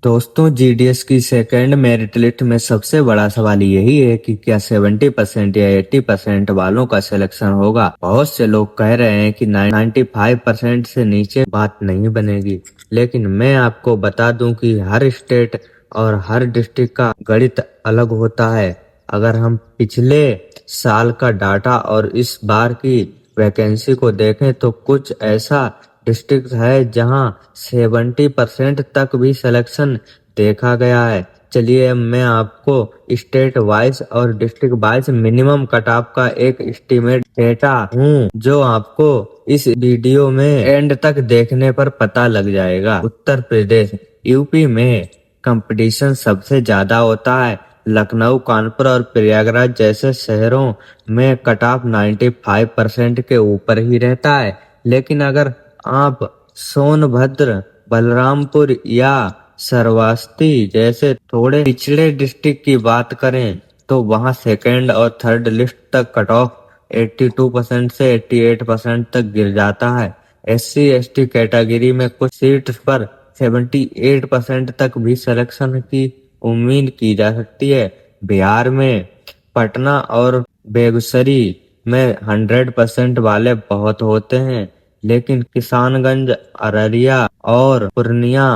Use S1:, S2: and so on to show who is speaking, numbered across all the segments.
S1: दोस्तों, जीडीएस की second merit list में सबसे बड़ा सवाल यही है कि क्या 70% या 80% वालों का सिलेक्शन होगा। बहुत से लोग कह रहे हैं कि 95% से नीचे बात नहीं बनेगी, लेकिन मैं आपको बता दूं कि हर स्टेट और हर डिस्ट्रिक्ट का गणित अलग होता है। अगर हम पिछले साल का डाटा और इस बार की वैकेंसी को देखें तो कुछ ऐसा डिस्ट्रिक्ट है जहां 70% तक भी सिलेक्शन देखा गया है। चलिए अब मैं आपको स्टेट वाइज और district wise minimum cut off का एक एस्टीमेट देता हूँ, जो आपको इस वीडियो में एंड तक देखने पर पता लग जाएगा। उत्तर प्रदेश यूपी में कंपटीशन सबसे ज्यादा होता है। लखनऊ, कानपुर और प्रयागराज जैसे शहरों में कट ऑफ 95% के ऊपर ही रहता है। लेकिन अगर आप सोनभद्र, बलरामपुर या श्रावस्ती जैसे थोड़े पिछड़े डिस्ट्रिक्ट की बात करें तो वहां सेकेंड और थर्ड लिस्ट तक कट ऑफ 82% से 88% तक गिर जाता है। SC ST कैटेगरी में कुछ सीट्स पर 78% तक भी सिलेक्शन की उम्मीद की जा सकती है। बिहार में पटना और बेगूसराय में 100% वाले बहुत होते हैं, लेकिन किशनगंज, अररिया और पूर्णिया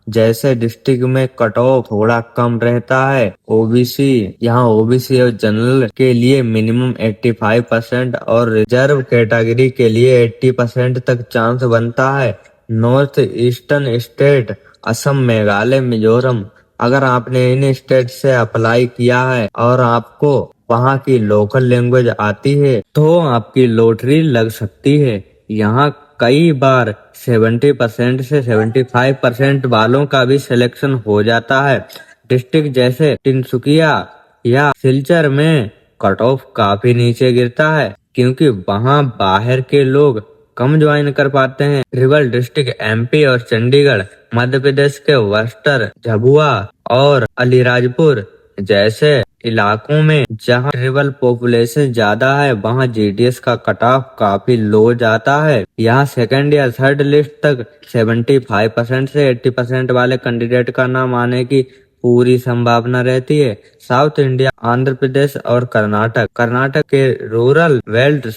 S1: जैसे डिस्ट्रिक्ट में कट ऑफ थोड़ा कम रहता है। यहाँ ओबीसी और जनरल के लिए मिनिमम 85% और रिजर्व कैटेगरी के लिए 80% तक चांस बनता है। North eastern state Assam, Meghalaya, Mizoram, अगर आपने इन स्टेट से अप्लाई किया है और आपको वहाँ की लोकल लैंग्वेज आती है तो आपकी लॉटरी लग सकती है। यहाँ कई बार 70% से 75% वालों का भी सिलेक्शन हो जाता है। डिस्ट्रिक्ट जैसे तिनसुकिया या सिलचर में कट ऑफ काफी नीचे गिरता है, क्योंकि वहाँ बाहर के लोग कम ज्वाइन कर पाते हैं। ट्रिबल डिस्ट्रिक्ट MP और चंडीगढ़, मध्य प्रदेश के बस्तर, झाबुआ और अलीराजपुर जैसे इलाकों में जहां ट्रिबल पॉपुलेशन ज्यादा है, वहां जीडीएस का कट ऑफ काफी लो जाता है। यहाँ सेकंड या थर्ड लिस्ट तक 75% से 80% वाले कैंडिडेट का नाम आने की पूरी संभावना रहती है। साउथ इंडिया, आंध्र प्रदेश और कर्नाटक के रूरल बेल्ट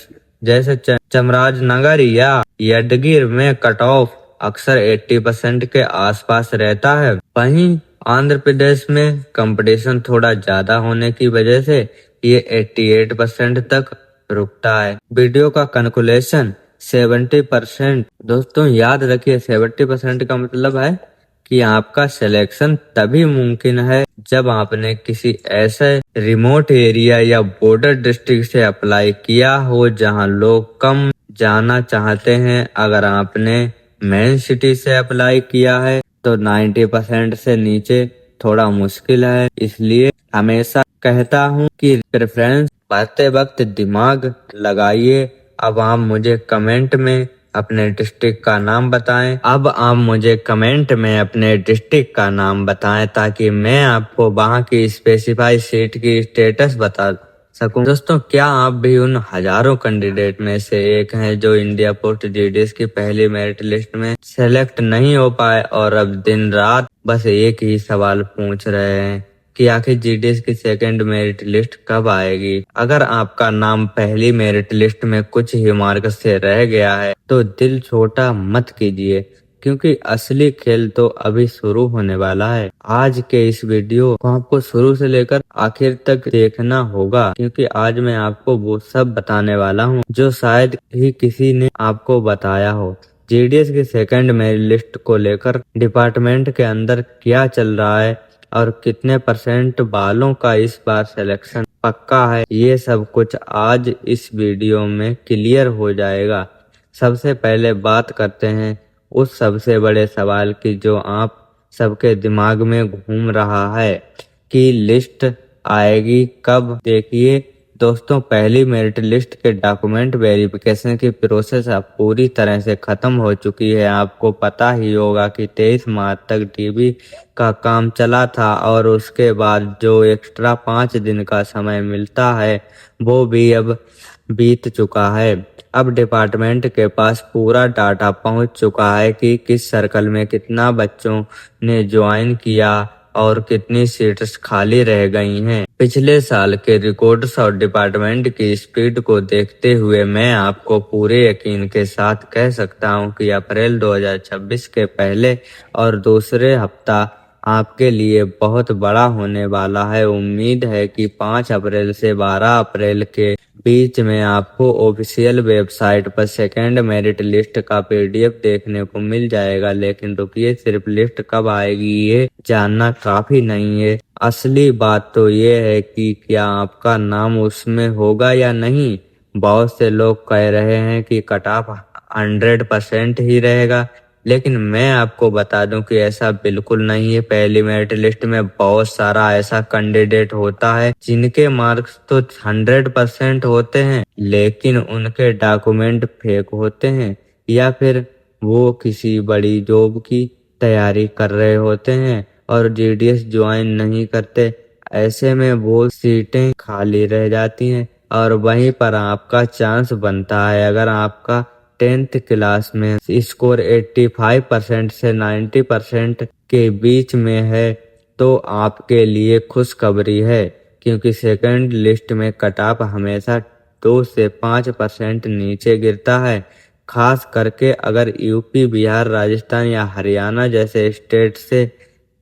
S1: जैसे चामराजनगर या यदगिर में कट ऑफ अक्सर 80% के आसपास रहता है। वहीं आंध्र प्रदेश में कंपटीशन थोड़ा ज्यादा होने की वजह से ये 88% तक रुकता है। वीडियो का कैलकुलेशन 70%। दोस्तों याद रखिए, 70% का मतलब है कि आपका सिलेक्शन तभी मुमकिन है जब आपने किसी ऐसे रिमोट एरिया या बॉर्डर डिस्ट्रिक्ट से अप्लाई किया हो जहां लोग कम जाना चाहते हैं। अगर आपने मेन सिटी से अप्लाई किया है तो 90% से नीचे थोड़ा मुश्किल है। इसलिए हमेशा कहता हूँ कि प्रेफरेंस भरते वक्त दिमाग लगाइए। अब आप मुझे कमेंट में अपने डिस्ट्रिक्ट का नाम बताएं ताकि मैं आपको वहाँ की स्पेसिफाई सीट की स्टेटस बता सकूं। दोस्तों, क्या आप भी उन हजारों कैंडिडेट में से एक हैं जो इंडिया पोस्ट जीडीएस की पहली मेरिट लिस्ट में सेलेक्ट नहीं हो पाए और अब दिन रात बस एक ही सवाल पूछ रहे हैं कि आखिर जीडीएस की सेकंड मेरिट लिस्ट कब आएगी? अगर आपका नाम पहली मेरिट लिस्ट में कुछ ही मार्क से रह गया है तो दिल छोटा मत कीजिए, क्योंकि असली खेल तो अभी शुरू होने वाला है। आज के इस वीडियो को आपको शुरू से लेकर आखिर तक देखना होगा, क्योंकि आज मैं आपको वो सब बताने वाला हूँ जो शायद ही किसी ने आपको बताया हो। जीडीएस की सेकंड मेरिट लिस्ट को लेकर डिपार्टमेंट के अंदर क्या चल रहा है और कितने % वालों का इस बार सिलेक्शन पक्का है, ये सब कुछ आज इस वीडियो में क्लियर हो जाएगा। सबसे पहले बात करते हैं उस सबसे बड़े सवाल की जो आप सबके दिमाग में घूम रहा है कि लिस्ट आएगी कब। देखिए दोस्तों, पहली मेरिट लिस्ट के डॉक्यूमेंट वेरिफिकेशन की प्रोसेस अब पूरी तरह से खत्म हो चुकी है। आपको पता ही होगा कि 23 मार्च तक डीबी का काम चला था और उसके बाद जो एक्स्ट्रा 5 दिन का समय मिलता है वो भी अब बीत चुका है। अब डिपार्टमेंट के पास पूरा डाटा पहुंच चुका है कि किस सर्कल में कितना बच्चों ने ज्वाइन किया और कितनी सीट्स खाली रह गई हैं। पिछले साल के रिकॉर्ड्स और डिपार्टमेंट की स्पीड को देखते हुए मैं आपको पूरे यकीन के साथ कह सकता हूं कि अप्रैल 2026 के पहले और दूसरे हफ्ता आपके लिए बहुत बड़ा होने वाला है। उम्मीद है कि 5 अप्रैल से 12 अप्रैल के बीच में आपको ऑफिशियल वेबसाइट पर सेकंड मेरिट लिस्ट का पीडीएफ देखने को मिल जाएगा। लेकिन रुकिए, सिर्फ लिस्ट कब आएगी ये जानना काफी नहीं है। असली बात तो ये है कि क्या आपका नाम उसमें होगा या नहीं। बहुत से लोग कह रहे हैं कि कट ऑफ 100% ही रहेगा, लेकिन मैं आपको बता दूं कि ऐसा बिल्कुल नहीं है। पहली मेरिट लिस्ट में बहुत सारा ऐसा कैंडिडेट होता है जिनके मार्क्स तो 100% होते हैं, लेकिन उनके डॉक्यूमेंट फेक होते हैं या फिर वो किसी बड़ी जॉब की तैयारी कर रहे होते हैं और जीडीएस ज्वाइन नहीं करते। ऐसे में वो सीटें खाली रह जाती हैं और वहीं पर आपका चांस बनता है। अगर आपका 10th क्लास में स्कोर 85% से 90% के बीच में है तो आपके लिए खुशखबरी है, क्योंकि सेकंड लिस्ट में कट ऑफ हमेशा 2 से 5% नीचे गिरता है। खास करके अगर यूपी, बिहार, राजस्थान या हरियाणा जैसे स्टेट से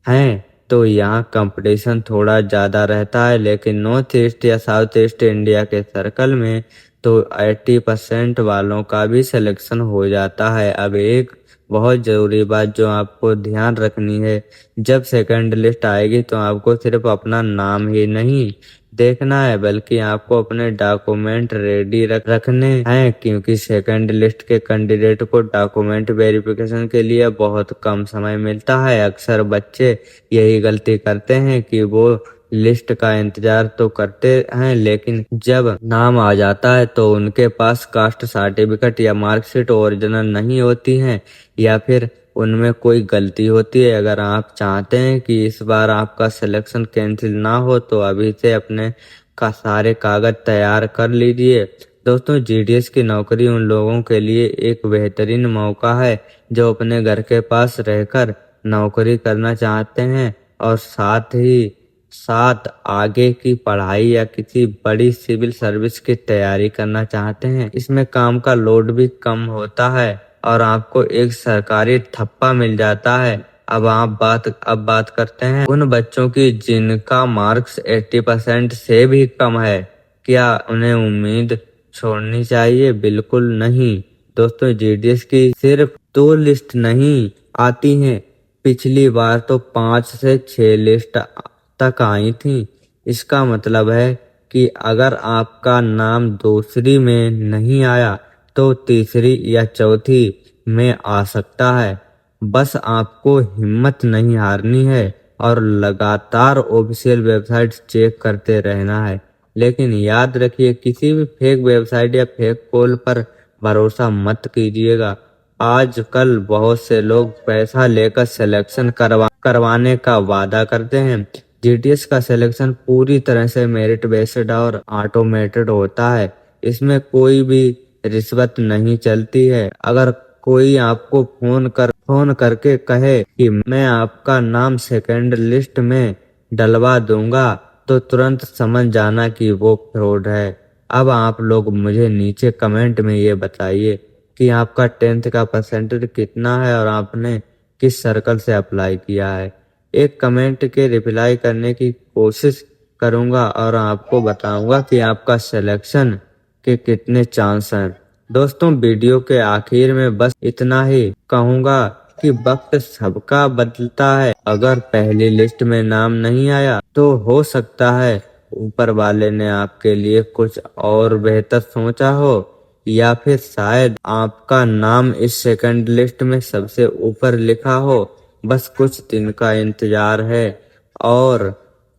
S1: हैं तो यहाँ कंपटीशन थोड़ा ज़्यादा रहता है, लेकिन नॉर्थ ईस्ट या साउथ ईस्ट इंडिया के सर्कल में तो 80% वालों का भी सिलेक्शन हो जाता है। अब एक बहुत ज़रूरी बात जो आपको ध्यान रखनी है, जब सेकंड लिस्ट आएगी तो आपको सिर्फ अपना नाम ही नहीं देखना है, बल्कि आपको अपने डॉक्यूमेंट रेडी रखने हैं, क्योंकि सेकंड लिस्ट के कैंडिडेट को डॉक्यूमेंट वेरिफिकेशन के लिए बहुत कम समय मिलता है। अक्सर बच्चे यही गलती करते हैं कि वो लिस्ट का इंतजार तो करते हैं, लेकिन जब नाम आ जाता है तो उनके पास कास्ट सर्टिफिकेट या मार्कशीट ओरिजिनल नहीं होती है या फिर उनमें कोई गलती होती है। अगर आप चाहते हैं कि इस बार आपका सिलेक्शन कैंसिल ना हो तो अभी से अपने का सारे कागज तैयार कर लीजिए। दोस्तों, जीडीएस की नौकरी उन लोगों के लिए एक बेहतरीन मौका है जो अपने घर के पास रहकर नौकरी करना चाहते हैं और साथ ही साथ आगे की पढ़ाई या किसी बड़ी सिविल सर्विस की तैयारी करना चाहते हैं। इसमें काम का लोड भी कम होता है और आपको एक सरकारी ठप्पा मिल जाता है। अब बात करते हैं उन बच्चों की जिनका मार्क्स 80% से भी कम है। क्या उन्हें उम्मीद छोड़नी चाहिए? बिल्कुल नहीं। दोस्तों, जीडीएस की सिर्फ 2 लिस्ट नहीं आती हैं, पिछली बार तो 5 से 6 लिस्ट तक आई थी। इसका मतलब है कि अगर आपका नाम दूसरी में नहीं आया तो तीसरी या चौथी में आ सकता है। बस आपको हिम्मत नहीं हारनी है और लगातार ऑफिशियल वेबसाइट चेक करते रहना है। लेकिन याद रखिए, किसी भी फेक वेबसाइट या फेक कॉल पर भरोसा मत कीजिएगा। आजकल बहुत से लोग पैसा लेकर सिलेक्शन करवाने का वादा करते हैं। जीडीएस का सिलेक्शन पूरी तरह से मेरिट बेस्ड और ऑटोमेटेड होता है। इसमें कोई भी रिश्वत नहीं चलती है। अगर कोई आपको फोन करके कहे कि मैं आपका नाम सेकंड लिस्ट में डलवा दूंगा तो तुरंत समझ जाना कि वो फ्रॉड है। अब आप लोग मुझे नीचे कमेंट में ये बताइए कि आपका 10th का परसेंटेज कितना है और आपने किस सर्कल से अप्लाई किया है। एक कमेंट के रिप्लाई करने की कोशिश करूंगा और आपको बताऊंगा कि आपका सिलेक्शन के कितने चांस हैं। दोस्तों, वीडियो के आखिर में बस इतना ही कहूंगा कि वक्त सबका बदलता है। अगर पहली लिस्ट में नाम नहीं आया तो हो सकता है ऊपर वाले ने आपके लिए कुछ और बेहतर सोचा हो, या फिर शायद आपका नाम इस सेकंड लिस्ट में सबसे ऊपर लिखा हो। बस कुछ दिन का इंतजार है और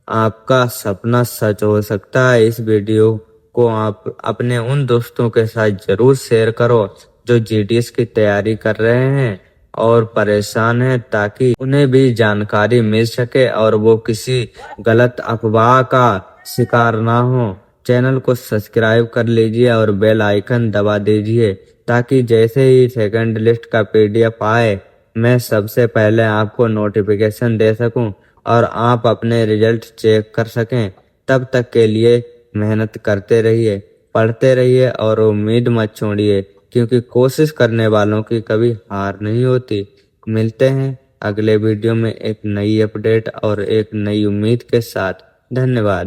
S1: आपका सपना सच हो सकता है। इस वीडियो को आप अपने उन दोस्तों के साथ जरूर शेयर करो जो जीडीएस की तैयारी कर रहे हैं और परेशान हैं, ताकि उन्हें भी जानकारी मिल सके और वो किसी गलत अफवाह का शिकार ना हो। चैनल को सब्सक्राइब कर लीजिए और बेल आइकन दबा दीजिए ताकि जैसे ही सेकंड लिस्ट का PDF आए मैं सबसे पहले आपको नोटिफिकेशन दे सकूं और आप अपने रिजल्ट चेक कर सकें। तब तक के लिए मेहनत करते रहिए, पढ़ते रहिए और उम्मीद मत छोड़िए क्योंकि कोशिश करने वालों की कभी हार नहीं होती। मिलते हैं अगले वीडियो में एक नई अपडेट और एक नई उम्मीद के साथ। धन्यवाद।